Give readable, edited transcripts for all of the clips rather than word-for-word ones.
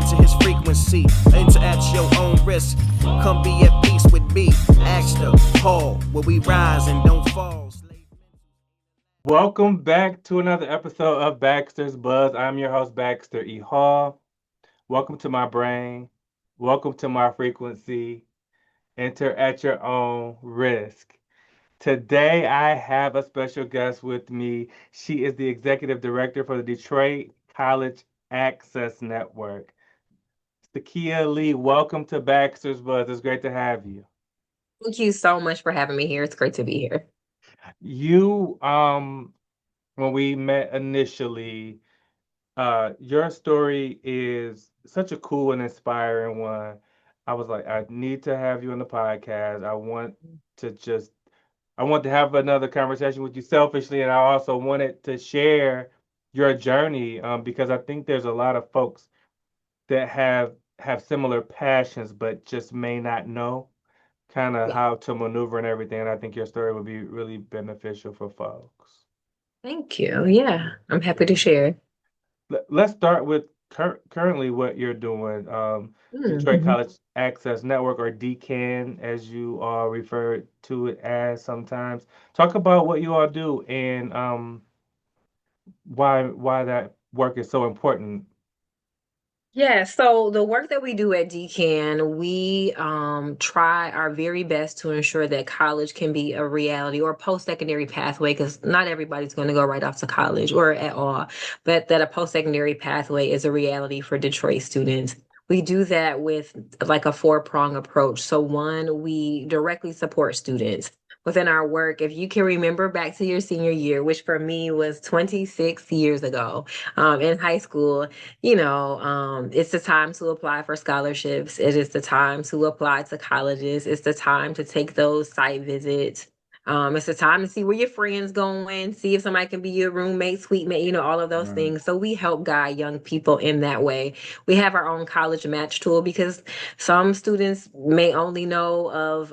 into his frequency. Enter at your own risk. Come be at peace with me. Ask the Paul, where we rise and don't fall. Welcome back to another episode of Baxter's Buzz. I'm your host, Baxter E. Hall. Welcome to my brain. Welcome to my frequency. Enter at your own risk. Today, I have a special guest with me. She is the executive director for the Detroit College Access Network. Cyekeia Lee, welcome to Baxter's Buzz. It's great to have you. Thank you so much for having me here. It's great to be here. You, when we met initially, your story is such a cool and inspiring one. I was like, I need to have you on the podcast. To just, I want to have another conversation with you selfishly, and I also wanted to share your journey because I think there's a lot of folks that have similar passions, but just may not know kind of Yeah. how to maneuver and everything. And I think your story would be really beneficial for folks. Thank you. Yeah, I'm happy to share. Let's start with currently what you're doing. Detroit Mhm. College Access Network, or DCAN, as you all refer to it as sometimes. Talk about what you all do and why that work is so important. Yeah, so the work that we do at DCAN, we try our very best to ensure that college can be a reality or post-secondary pathway, because not everybody's going to go right off to college or at all, but that a post-secondary pathway is a reality for Detroit students. We do that with like a four-prong approach. So one, we directly support students within our work. If you can remember back to your senior year, which for me was 26 years ago, in high school, it's the time to apply for scholarships. It is the time to apply to colleges. It's the time to take those site visits. It's the time to see where your friends going, see if somebody can be your roommate, suite mate, all of those Right. things. So we help guide young people in that way. We have our own college match tool because some students may only know of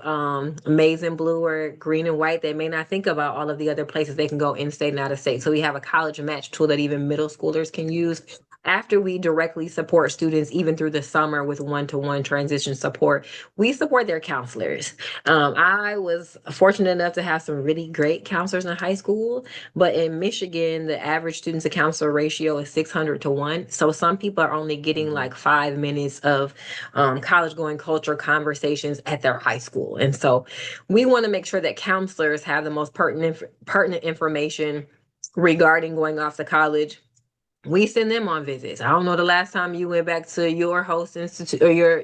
maize and blue or green and white. They may not think about all of the other places they can go in state and out of state. So we have a college match tool that even middle schoolers can use after we directly support students, even through the summer with one-to-one transition support. We support their counselors. I was fortunate enough to have some really great counselors in high school, but in Michigan, the average student to counselor ratio is 600 to 1. So some people are only getting Mhm. like 5 minutes of college going culture conversations at their high school. And so we want to make sure that counselors have the most pertinent information regarding going off to college. We send them on visits. I don't know the last time you went back to your host institute or your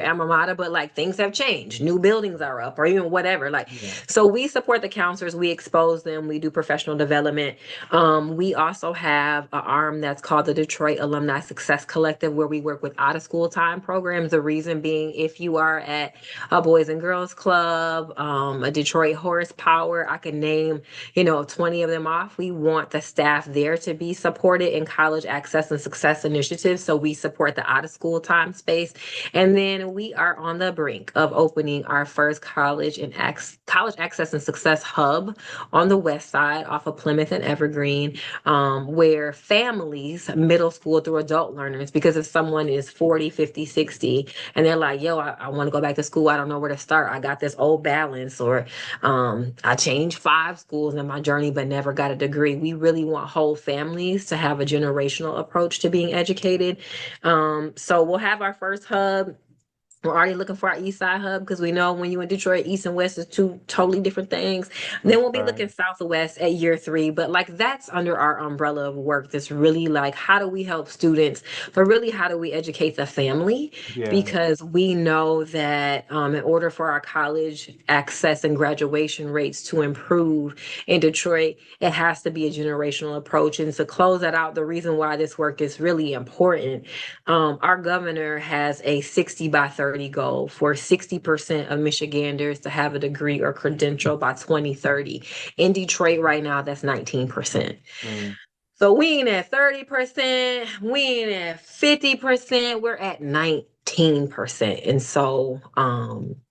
alma mater, but like things have changed. New buildings are up or even whatever. Like, Yeah. so we support the counselors, we expose them, we do professional development. We also have an arm that's called the Detroit Alumni Success Collective, where we work with out of school time programs. The reason being, if you are at a Boys and Girls Club, a Detroit Horsepower, I can name 20 of them off. We want the staff there to be supported in college access and success initiatives. So we support the out of school time space. And then we are on the brink of opening our first college access and success hub on the west side off of Plymouth and Evergreen, where families, middle school through adult learners, because if someone is 40, 50, 60, and they're like, yo, I want to go back to school. I don't know where to start. I got this old balance, or I changed 5 schools in my journey, but never got a degree. We really want whole families to have a generational approach to being educated. So we'll have our first hub. We're already looking for our East Side hub because we know when you in Detroit, East and West is two totally different things. Then we'll be Right. looking South and West at year 3. But like that's under our umbrella of work. That's really like, how do we help students? But really, how do we educate the family? Yeah. Because we know that in order for our college access and graduation rates to improve in Detroit, it has to be a generational approach. And to close that out, the reason why this work is really important, our governor has a 60 by 30 goal for 60% of Michiganders to have a degree or credential by 2030. In Detroit right now, that's 19%. Mm. So we ain't at 30%, we ain't at 50%, we're at 19%. And so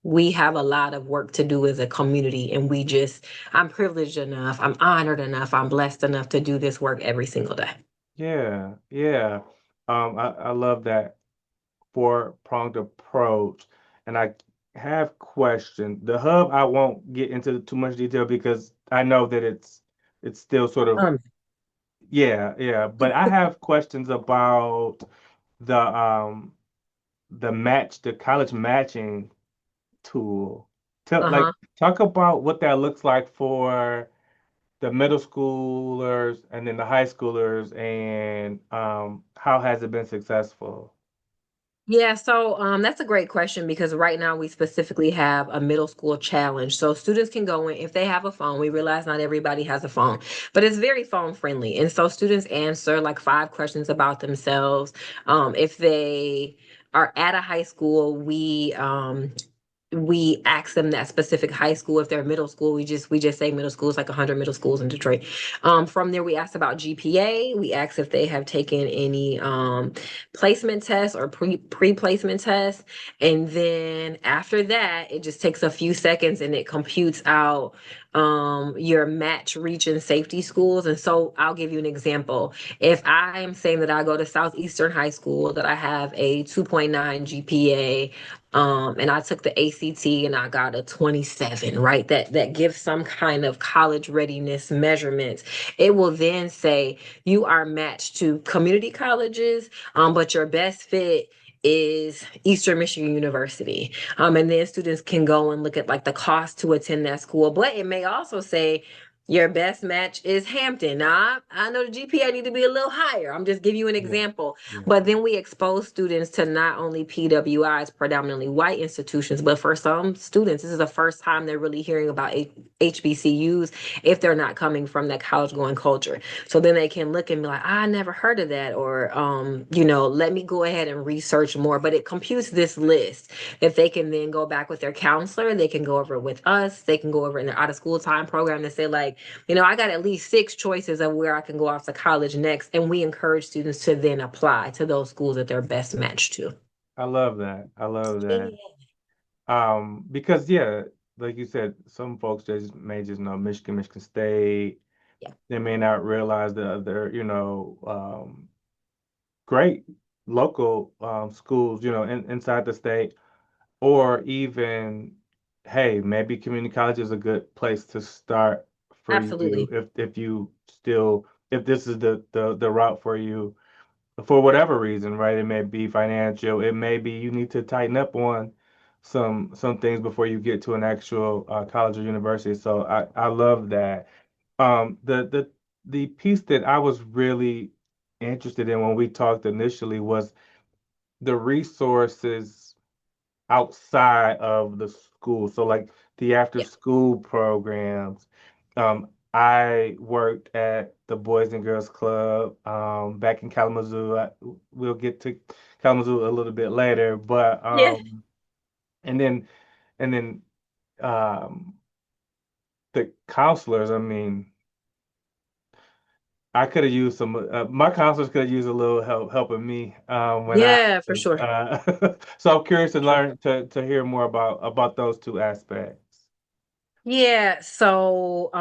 we have a lot of work to do as a community. And I'm privileged enough, I'm honored enough, I'm blessed enough to do this work every single day. Yeah. Yeah. I love that. four-pronged approach, and I have questions. The hub, I won't get into too much detail because I know that it's still sort of, Um, yeah, yeah. But I have questions about the um the college matching tool. Like uh-huh. talk about what that looks like for the middle schoolers and then the high schoolers, and how has it been successful? Yeah, so that's a great question because right now we specifically have a middle school challenge. So students can go in if they have a phone. We realize not everybody has a phone, but it's very phone friendly. And so students answer like 5 questions about themselves. If they are at a high school, we ask them that specific high school. If they're middle school, we just say middle school. It's like 100 middle schools in Detroit. From there we ask about GPA. We ask if they have taken any placement tests or pre-placement tests. And then after that, it just takes a few seconds and it computes out your match, reach, and safety schools. And so I'll give you an example. If I am saying that I go to Southeastern High School, that I have a 2.9 GPA, and I took the ACT and I got a 27, right? That gives some kind of college readiness measurements. It will then say you are matched to community colleges, but your best fit is Eastern Michigan University. And then students can go and look at like the cost to attend that school. But it may also say your best match is Hampton. Now, I know the GPA need to be a little higher. I'm just giving you an Yeah, example. yeah, But then we expose students to not only PWIs, predominantly white institutions, but for some students, this is the first time they're really hearing about HBCUs if they're not coming from that college going culture. So then they can look and be like, I never heard of that, or let me go ahead and research more. But it computes this list that they can then go back with their counselor. They can go over it with us. They can go over in their out of school time program to say like, I got at least 6 choices of where I can go off to college next. And we encourage students to then apply to those schools that they're best matched to. I love that. I love that. Yeah. Because yeah, like you said, some folks just may just know Michigan, Michigan State. Yeah. They may not realize the other, great local schools, inside the state, or even, hey, maybe community college is a good place to start for you Absolutely. if you still if this is the route for you for whatever reason, right? It may be financial, it may be you need to tighten up on some things before you get to an actual college or university. So I love that. The piece that I was really interested in when we talked initially was the resources outside of the school. So like the after Yeah. school programs. I worked at the Boys and Girls Club back in Kalamazoo. We'll get to Kalamazoo a little bit later, but Yeah. and then and then um, the counselors. I mean, I could have used some. My counselors could have used a little helping me when I Yeah, for was. sure. So I'm curious to Sure. learn to hear more about those two aspects. Yeah, so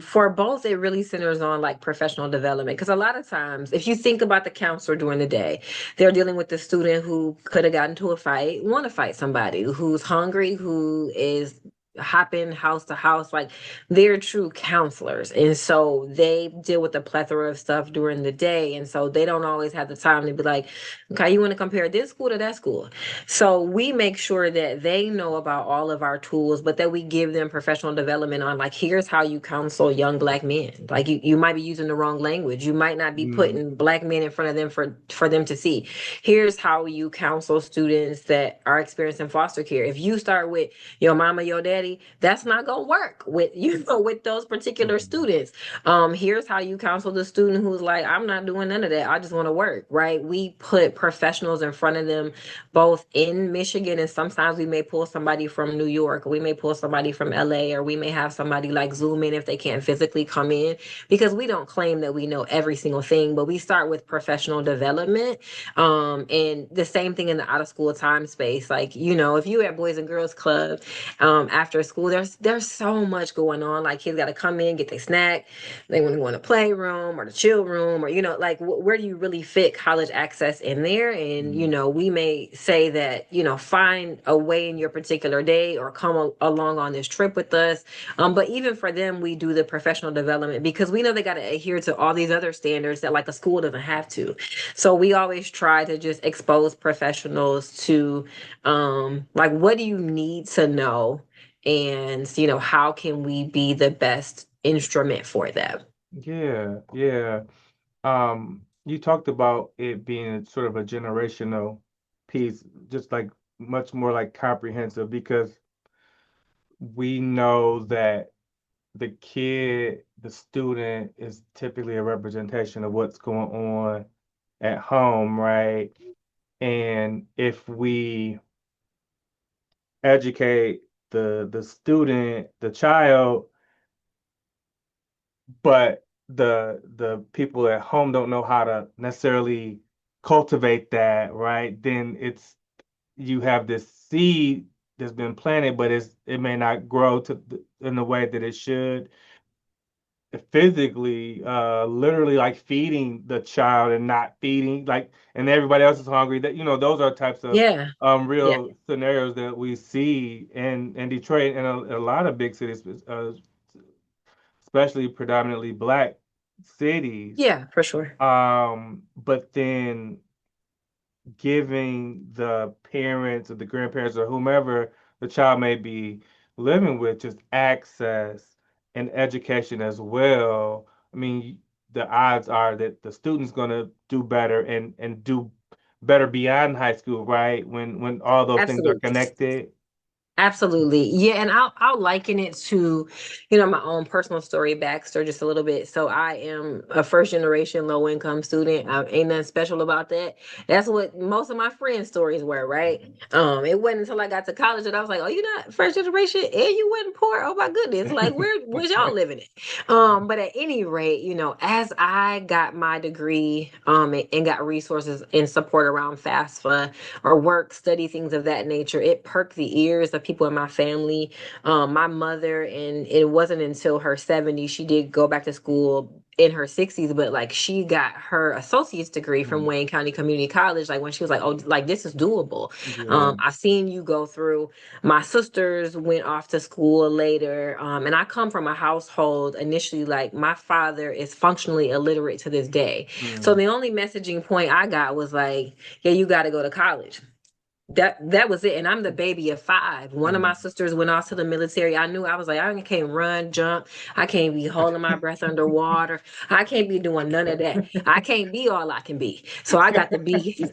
for both, it really centers on like professional development. Because a lot of times, if you think about the counselor during the day, they're dealing with the student who could have gotten into a fight, want to fight somebody, who's hungry, who is hopping house to house. Like they're true counselors. And so they deal with a plethora of stuff during the day. And so they don't always have the time to be like, okay, you want to compare this school to that school. So we make sure that they know about all of our tools, but that we give them professional development on like, here's how you counsel young black men. Like you might be using the wrong language. You might not be Mm, putting black men in front of them for them to see. Here's how you counsel students that are experiencing foster care. If you start with your mama, your daddy, that's not gonna work with with those particular mm, students. Here's how you counsel the student who's like, I'm not doing none of that. I just want to work, right? We put professionals in front of them both in Michigan, and sometimes we may pull somebody from New York, or we may pull somebody from LA, or we may have somebody like Zoom in if they can't physically come in, because we don't claim that we know every single thing, but we start with professional development. And the same thing in the out of school time space. Like, if you at Boys and Girls Club, after after school. There's so much going on. Like kids got to come in, get their snack. They want to go in the playroom or the chill room, or like where do you really fit college access in there? And we may say that find a way in your particular day or come along on this trip with us. But even for them, we do the professional development because we know they got to adhere to all these other standards that like a school doesn't have to. So we always try to just expose professionals to like what do you need to know, and how can we be the best instrument for them. Yeah. You talked about it being sort of a generational piece, just like much more like comprehensive, because we know that the student is typically a representation of what's going on at home, right? And if we educate the student, the child, but the people at home don't know how to necessarily cultivate that, right? Then you have this seed that's been planted, but it may not grow in the way that it should physically, literally like feeding the child and not feeding, like, and everybody else is hungry. That those are types of Yeah. Yeah. real scenarios that we see in Detroit and a lot of big cities, especially predominantly Black cities. Yeah, for sure. But then giving the parents or the grandparents or whomever the child may be living with just access and education as well. I mean, the odds are that the student's going to do better and do better beyond high school, right? When all those things are Absolutely. connected. Absolutely. Yeah. And I'll liken it to, my own personal story, Baxter, just a little bit. So I am a first generation low income student. Ain't nothing special about that. That's what most of my friends' stories were, right? It wasn't until I got to college that I was like, oh, you're not first generation and you wasn't poor. Oh my goodness. Like where's y'all living at? But at any rate, as I got my degree and got resources and support around FAFSA or work, study, things of that nature, it perked the ears of people in my family. My mother, and it wasn't until her 70s, she did go back to school in her 60s, but like she got her associate's degree from Wayne County Community College, like when she was like, oh, like this is doable. Yeah. I've seen you go through. My sisters went off to school later, and I come from a household initially, like my father is functionally illiterate to this day. So the only messaging point I got was like, yeah, you got to go to college. That was it. And I'm the baby of 5. One of my sisters went off to the military. I knew, I was like, I can't run, jump. I can't be holding my breath underwater. I can't be doing none of that. I can't be all I can be. So I got to be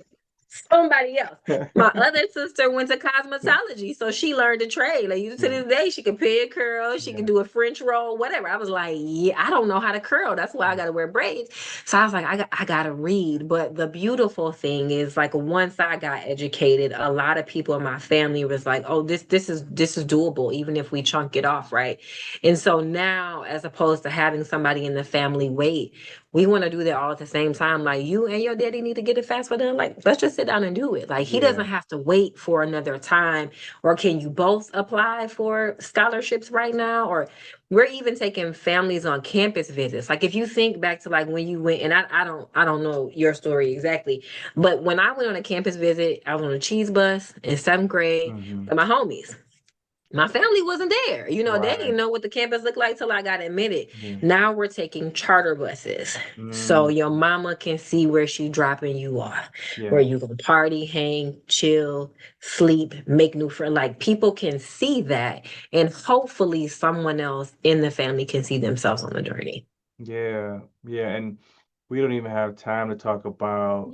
somebody else. My other sister went to cosmetology, so she learned a trade. Like to this day, she can pin curls, she can do a French roll, whatever. I was like, yeah, I don't know how to curl. That's why I got to wear braids. So I was like, I got to read. But the beautiful thing is, like, once I got educated, a lot of people in my family was like, oh, this is doable, even if we chunk it off, right? And so now, as opposed to having somebody in the family wait, we want to do that all at the same time. Like, you and your daddy need to get it fast for them. Like, let's just sit down and do it. Like, he doesn't have to wait for another time. Or can you both apply for scholarships right now? Or we're even taking families on campus visits. Like, if you think back to like when you went, and I don't know your story exactly, but when I went on a campus visit, I was on a cheese bus in 7th grade with my homies. My family wasn't there. They didn't know what the campus looked like till I got admitted. Now we're taking charter buses. So your mama can see where she dropping you off, where you gonna party, hang, chill, sleep, make new friends. Like, people can see that, and hopefully someone else in the family can see themselves on the journey. Yeah. And we don't even have time to talk about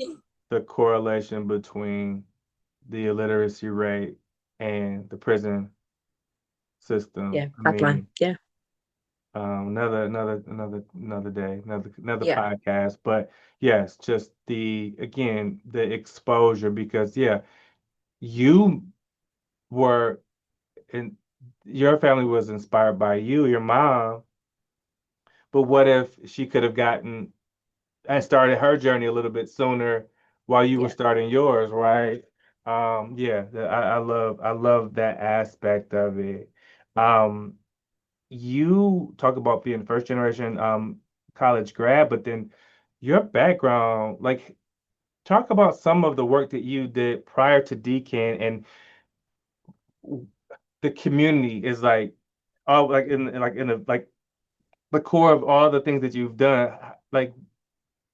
the correlation between the illiteracy rate and the prison system. Yeah, I pipeline. mean, Yeah. another day, another Yeah. podcast. But yes, just the exposure, because you were in your family was inspired by your mom, but what if she could have gotten and started her journey a little bit sooner while you were Yeah. starting yours, right? I love that aspect of it. Um, you talk about being first generation college grad, but then your background, like talk about some of the work that you did prior to DCAN and the community is like all like in the like the core of all the things that you've done. Like,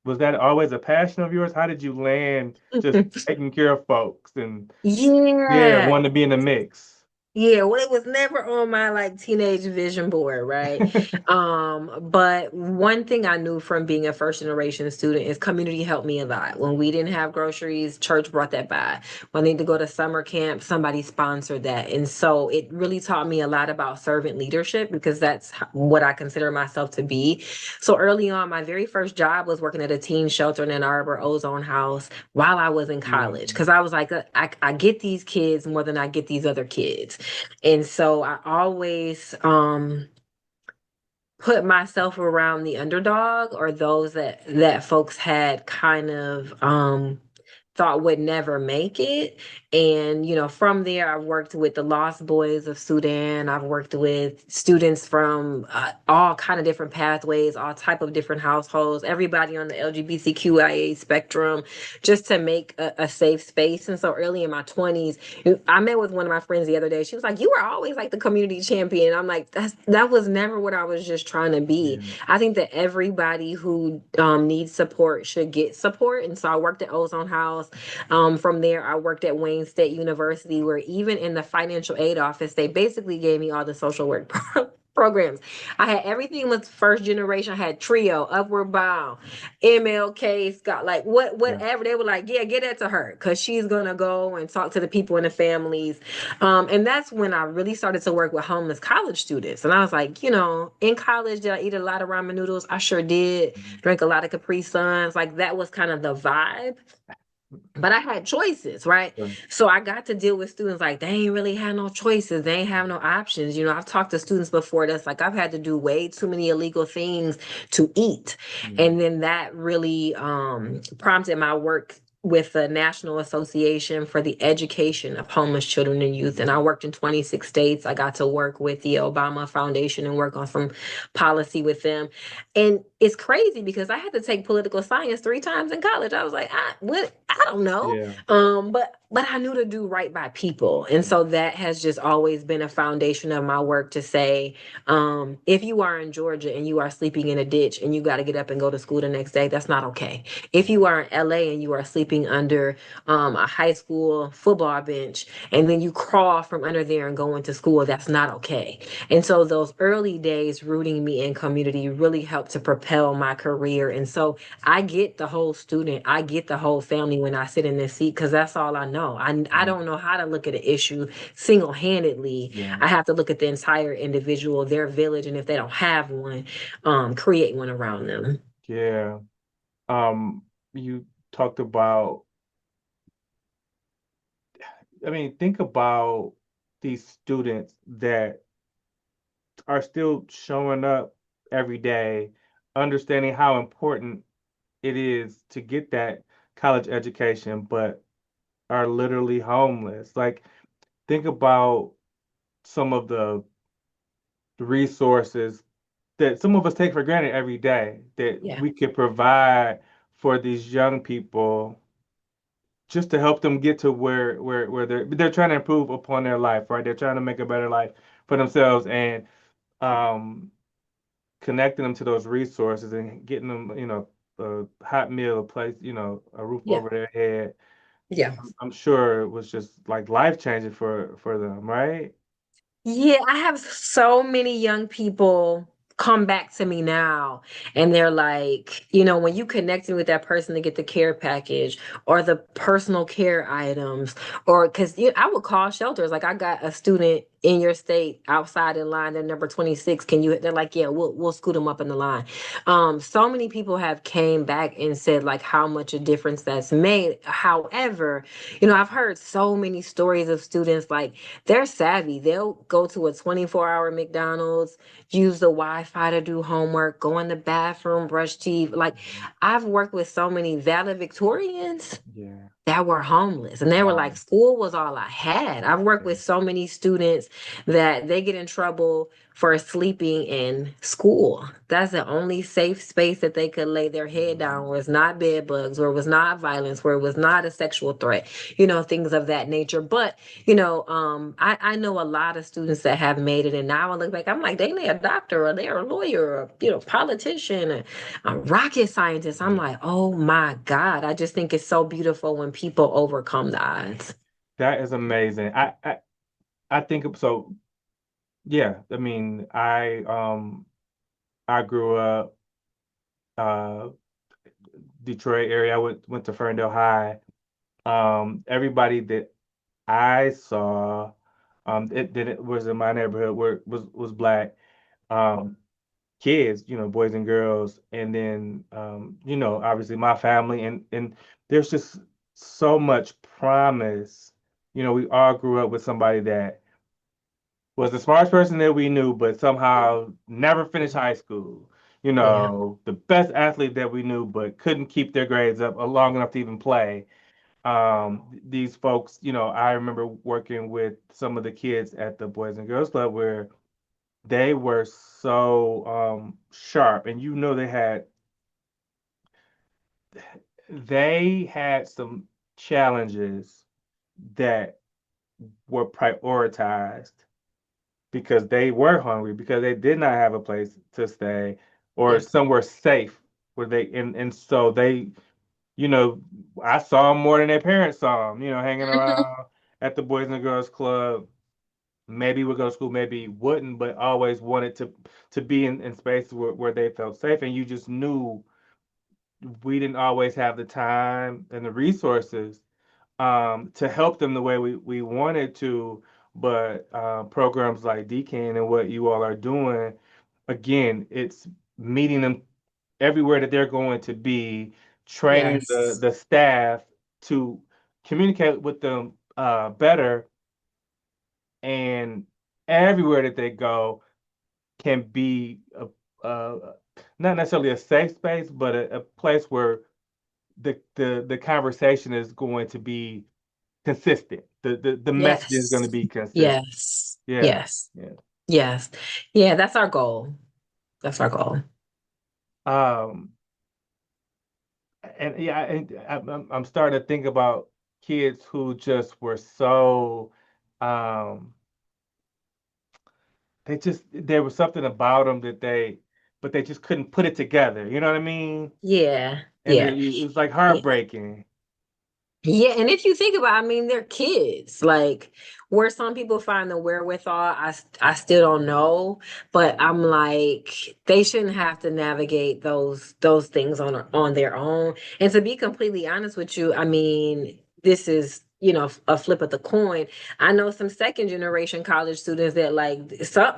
was that always a passion of yours? How did you land just taking care of folks and yeah, Yeah. wanting to be in the mix? Yeah, well, it was never on my like teenage vision board, right? But one thing I knew from being a first generation student is community helped me a lot. When we didn't have groceries, church brought that by. When I need to go to summer camp, somebody sponsored that. And so it really taught me a lot about servant leadership because that's what I consider myself to be. So early on, my very first job was working at a teen shelter in Ann Arbor, Ozone House, while I was in college. Mm, Because I was like, I get these kids more than I get these other kids. And so I always put myself around the underdog or those that folks had kind of thought would never make it. And from there I've worked with the Lost Boys of Sudan. I've worked with students from all kind of different pathways, all type of different households, everybody on the LGBTQIA spectrum, just to make a safe space. And so early in my 20s, I met with one of my friends the other day. She was like, you were always like the community champion. I'm like, that was never what I was just trying to be. yeah. I think that everybody who needs support should get support. And so I worked at Ozone House. From there, I worked at Wayne State University, where even in the financial aid office, they basically gave me all the social work programs. I had everything was first generation. I had Trio, Upward Bound, MLK, Scott, like Yeah. whatever. They were like, yeah, get that to her because she's gonna go and talk to the people in the families. And that's when I really started to work with homeless college students. And I was like, in college, did I eat a lot of ramen noodles? I sure did. Mhm. Drink a lot of Capri Suns. Like that was kind of the vibe, but I had choices, right? Right. So I got to deal with students like they ain't really had no choices. They ain't have no options. I've talked to students before that's like I've had to do way too many illegal things to eat. Mm, And then that really prompted my work with the National Association for the Education of Homeless Children and Youth. And I worked in 26 states. I got to work with the Obama Foundation and work on some policy with them. And it's crazy because I had to take political science 3 times in college. I was like, I don't know. yeah. But I knew to do right by people. And so that has just always been a foundation of my work to say, if you are in Georgia and you are sleeping in a ditch and you got to get up and go to school the next day, that's not okay. If you are in LA and you are sleeping under a high school football bench and then you crawl from under there and go into school, that's not okay. And so those early days rooting me in community really helped to propel my career. And so I get the whole student, I get the whole family when I sit in this seat because that's all I know. I Mm, don't know how to look at an issue single handedly. yeah. I have to look at the entire individual, their village, and if they don't have one, create one around them. Yeah. You talked about, I mean, think about these students that are still showing up every day, understanding how important it is to get that college education, but are literally homeless. Like, think about some of the resources that some of us take for granted every day that Yeah. we could provide for these young people just to help them get to where they're trying to improve upon their life, right? They're trying to make a better life for themselves and um connecting them to those resources and getting them, a hot meal, a place, a roof Yeah. over their head. Yeah. I'm sure it was just like life changing for them, right? Yeah, I have so many young people come back to me now and they're like, when you connecting with that person to get the care package or the personal care items, or because I would call shelters. Like I got a student in your state outside in line, they're number 26. Can you? They're like, yeah, we'll scoot them up in the line. So many people have came back and said like how much a difference that's made. However, I've heard so many stories of students like they're savvy. They'll go to a 24-hour McDonald's, use the Wi-Fi to do homework, go in the bathroom, brush teeth. Like I've worked with so many valedictorians Yeah. that were homeless, and they were like, Wow. school was all I had. I've worked with so many students that they get in trouble for sleeping in school. That's the only safe space that they could lay their head down, where it's not bed bugs, where it was not violence, where it was not a sexual threat, things of that nature. But I know a lot of students that have made it, and now I look back, I'm like, they a doctor, or they're a lawyer, or politician, a rocket scientist. I'm like, oh my God. I just think it's so beautiful when people overcome the odds. That is amazing. I think so. Yeah, I mean, I grew up uh Detroit area. I went to Ferndale High. Everybody that I saw it was in my neighborhood where was black um kids, boys and girls, and then obviously my family, and there's just so much promise. We all grew up with somebody that was the smartest person that we knew, but somehow never finished high school. Yeah. The best athlete that we knew, but couldn't keep their grades up long enough to even play. These folks, I remember working with some of the kids at the Boys and Girls Club where they were so sharp, and they had some challenges that were prioritized because they were hungry, because they did not have a place to stay or Yeah. somewhere safe where and so they, you know, I saw them more than their parents saw them, hanging around at the Boys and Girls Club. Maybe would go to school, maybe wouldn't, but always wanted to be in spaces where they felt safe. And you just knew we didn't always have the time and the resources to help them the way we wanted to. But programs like DCAN and what you all are doing, again, it's meeting them everywhere that they're going to be, training the Yes. the staff to communicate with them better, and everywhere that they go can be a not necessarily a safe space, but a place where the conversation is going to be consistent. The message is going to Yes. be consistent. Yes. Yeah, Yes. yeah. Yes. Yeah, that's our goal. That's our goal. Um, and yeah, I'm starting to think about kids who just were so, um, there was something about them but they just couldn't put it together. You know what I mean? Yeah. And Yeah. it was like Yeah. heartbreaking. Yeah, and if you think about, I mean, they're kids. Like, where some people find the wherewithal, I still don't know. But I'm like, they shouldn't have to navigate those things on their own. And to be completely honest with you, I mean, this is a flip of the coin. I know some second generation college students that, like,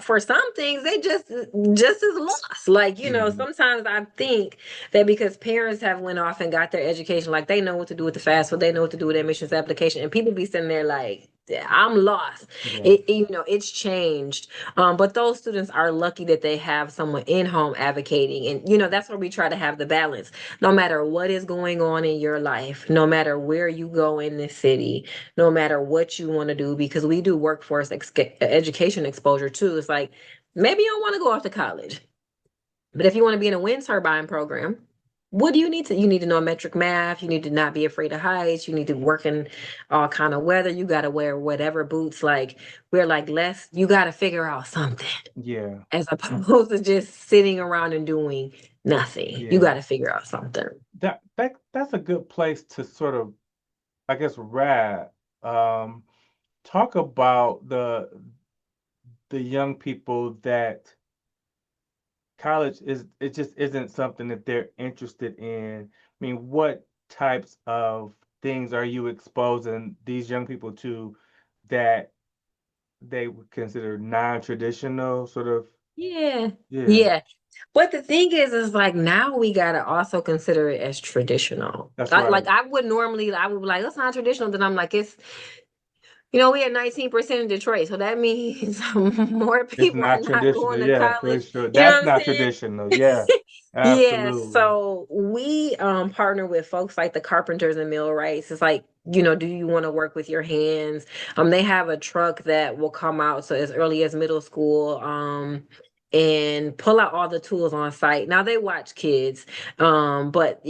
for some things they just as lost. Like, Mhm. sometimes I think that because parents have went off and got their education, like they know what to do with the FAFSA, they know what to do with admissions application, and people be sitting there like, "Yeah, I'm lost." Yeah, It's changed. But those students are lucky that they have someone in home advocating, and that's where we try to have the balance. No matter what is going on in your life, no matter where you go in this city, no matter what you want to do, because we do workforce education exposure too. It's like, maybe you don't want to go off to college, but if you want to be in a wind turbine program, what do you need to? You need to know metric math. You need to not be afraid of heights. You need to work in all kind of weather. You got to wear whatever boots. Like, we're like, you got to figure out something yeah, as opposed to just sitting around and doing nothing. You got yeah. to figure out something. That's a good place to sort of, I guess, wrap. Um, Talk about the young people that college is it just isn't something that they're interested in. I mean, what types of things are you exposing these young people to that they would consider non-traditional, sort of? Yeah. Yeah, Yeah. But the thing is like, now we gotta also consider it as traditional. that's Like right. I would be like, that's not traditional. Then I'm like, we had 19% in Detroit, so that means more It's people are not not going traditional. to Yeah, for college. sure. You know That's what I'm not saying? traditional. Yeah, Yeah, absolutely. so we partner with folks like the carpenters and millwrights. It's like, do you want to work with your hands? They have a truck that will come out so as early as middle school, and pull out all the tools on site. Now they watch kids, but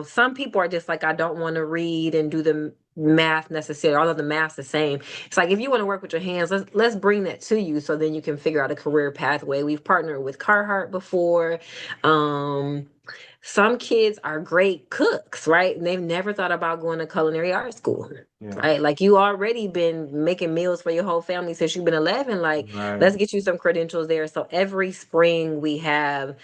some people are just like, I don't want to read and do the math necessarily, although the math's the same. It's like, if you want to work with your hands, let's bring that to you so then you can figure out a career pathway. We've partnered with Carhartt before. um some kids are great cooks, right? And they've never thought about going to culinary art school, Yeah, right? Like, you already been making meals for your whole family since you've been 11. Like, right. let's get you some credentials there. So every spring we have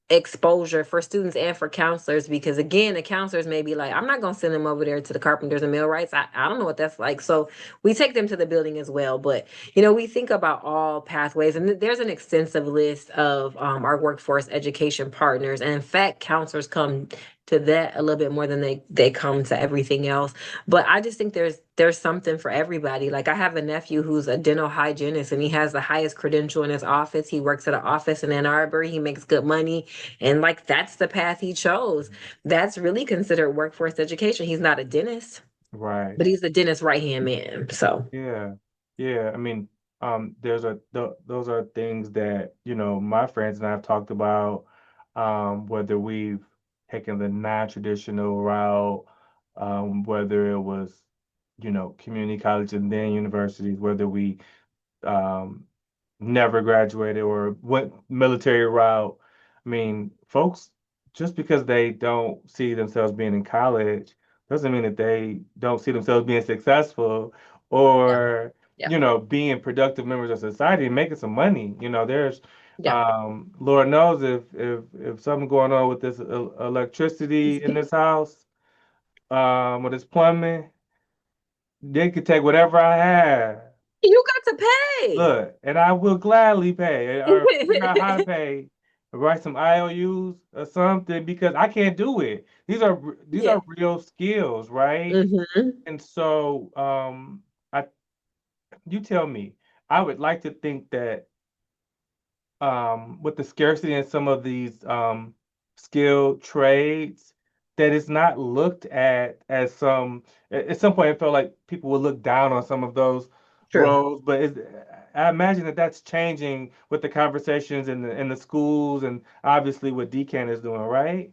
exposure for students and for counselors, because again, the counselors may be like, I'm not going to send them over there to the carpenters and millwrights. I don't know what that's like. So we take them to the building as well. But we think about all pathways, and there's an extensive list of our workforce education partners. And in fact, counselors come to that a little bit more than they come to everything else. But I just think there's something for everybody. Like, I have a nephew who's a dental hygienist, and he has the highest credential in his office. He works at an office in Ann Arbor. He makes good money, and like, that's the path he chose. That's really considered workforce education. He's not a dentist, Right. but he's the dentist's right hand man. So Yeah. Yeah. I mean, those are things that, my friends and I have talked about, whether we've taken the non-traditional route, whether it was, community college and then universities, whether we um, never graduated or went military route. I mean, folks, just because they don't see themselves being in college doesn't mean that they don't see themselves being successful yeah, or, yeah, being productive members of society and making some money. There's yeah. Lord knows if something going on with this electricity in this house, with this plumbing, they could take whatever I have. You got to pay. Look, and I will gladly pay or figure out how to pay, write some IOUs or something because I can't do it. These are Yeah. real skills, right? Hmm. And so, I you tell me, I would like to think that with the scarcity in some of these skilled trades, that it's not looked at as at some point it felt like people would look down on some of those True. roles, but I imagine that that's changing with the conversations in the schools and obviously what DCAN is doing, right?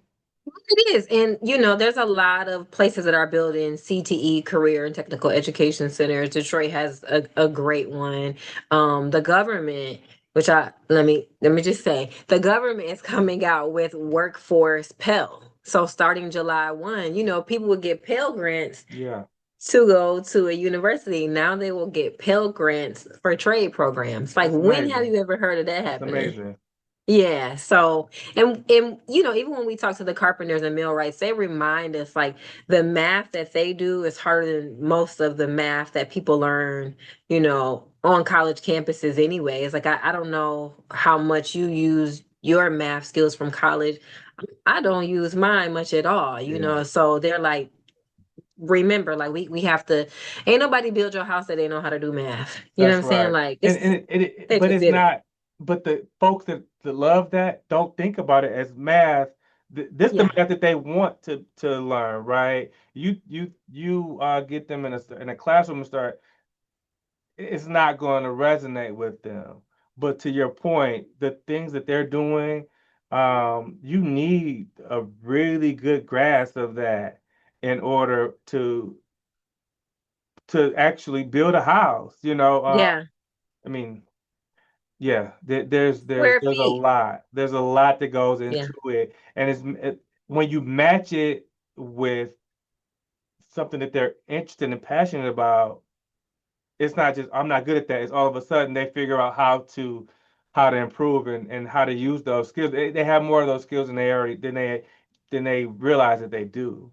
It is. And, there's a lot of places that are building CTE, career and technical education centers. Detroit has a great one. The government, which let me just say, the government is coming out with workforce Pell. So starting July 1, people would get Pell grants Yeah, to go to a university. Now they will get Pell grants for trade programs. Like, that's when have amazing. you ever heard of that That's happening? amazing. Yeah. So, and even when we talk to the carpenters and millwrights, they remind us, like, the math that they do is harder than most of the math that people learn, on college campuses anyway. It's like, I don't know how much you use your math skills from college. I don't use mine much at all, Yeah, So they're like, remember, like, we have to, ain't nobody build your house that they know how to do math. You know what that's I'm saying? right. Like, And it's, they but just it's did it. not. But the folks that love that don't think about it as math. This the Yeah. math that they want to learn, right? You get them in a classroom and start. It's not going to resonate with them. But to your point, the things that they're doing, you need a really good grasp of that in order to actually build a house. Yeah. I mean, yeah, there's Square there's a feet. lot. There's a lot that goes Yeah. into it, and when you match it with something that they're interested and passionate about, it's not just I'm not good at that. It's all of a sudden they figure out how to improve and how to use those skills. They have more of those skills than they realize that they do.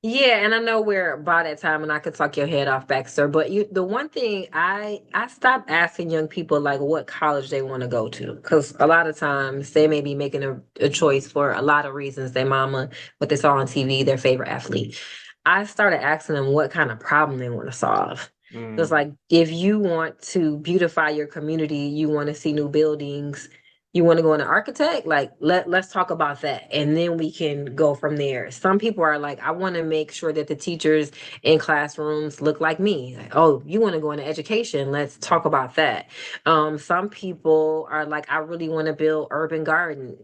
Yeah, and I know we're about that time, and I could talk your head off, Baxter. But the one thing, I stopped asking young people, like, what college they want to go to, because a lot of times they may be making a choice for a lot of reasons. Their mama, what they saw on TV, their favorite athlete. I started asking them what kind of problem they want to solve. It's Mm, like if you want to beautify your community, you want to see new buildings, you want to go into architect, like let's talk about that. And then we can go from there. Some people are like, I want to make sure that the teachers in classrooms look like me. Like, oh, you want to go into education, let's talk about that. Some people are like, I really want to build urban garden.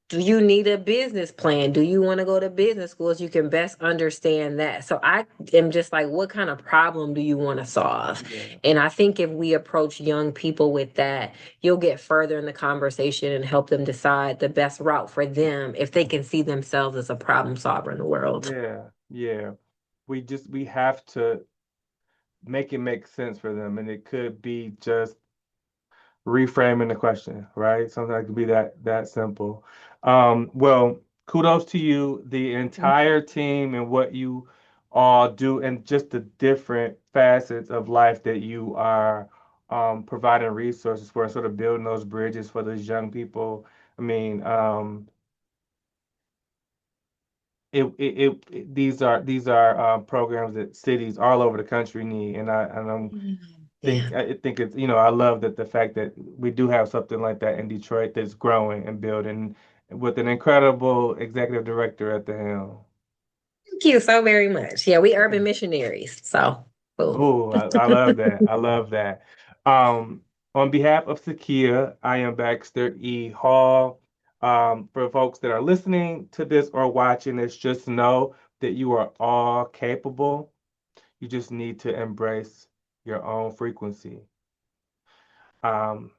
Do you need a business plan? Do you want to go to business schools? You can best understand that. So I am just like, what kind of problem do you want to solve? yeah, And I think if we approach young people with that, you'll get further in the conversation and help them decide the best route for them if they can see themselves as a problem solver in the world. yeah, yeah. We have to make it make sense for them, and it could be just reframing the question, right? Something that could be that simple. Well, kudos to you, the entire team, and what you all do, and just the different facets of life that you are providing resources for, and sort of building those bridges for those young people. I mean, these are programs that cities all over the country need, and I'm Yeah. I think it's, I love that the fact that we do have something like that in Detroit that's growing and building with an incredible executive director at the helm. Thank you so very much. Yeah, we urban missionaries. So, boom. Oh, I love that. I love that. Um, on behalf of Cyekeia, I am Baxter E. Hall. For folks that are listening to this or watching this, just know that you are all capable. You just need to embrace your own frequency. Um,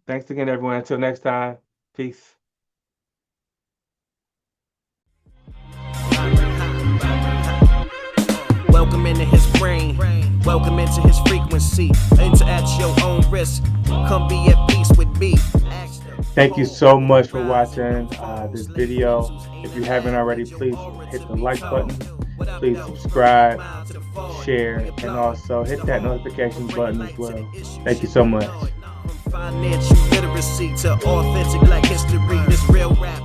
Thanks again, everyone. Until next time, peace. Welcome into his brain. Welcome into his frequency. Enter at your own risk. Come be at peace with me. Thank you so much for watching this video. If you haven't already, please hit the like button. Please subscribe, share, and also hit that notification button as well. Thank you so much. Financial literacy to authentic black history. This real rap.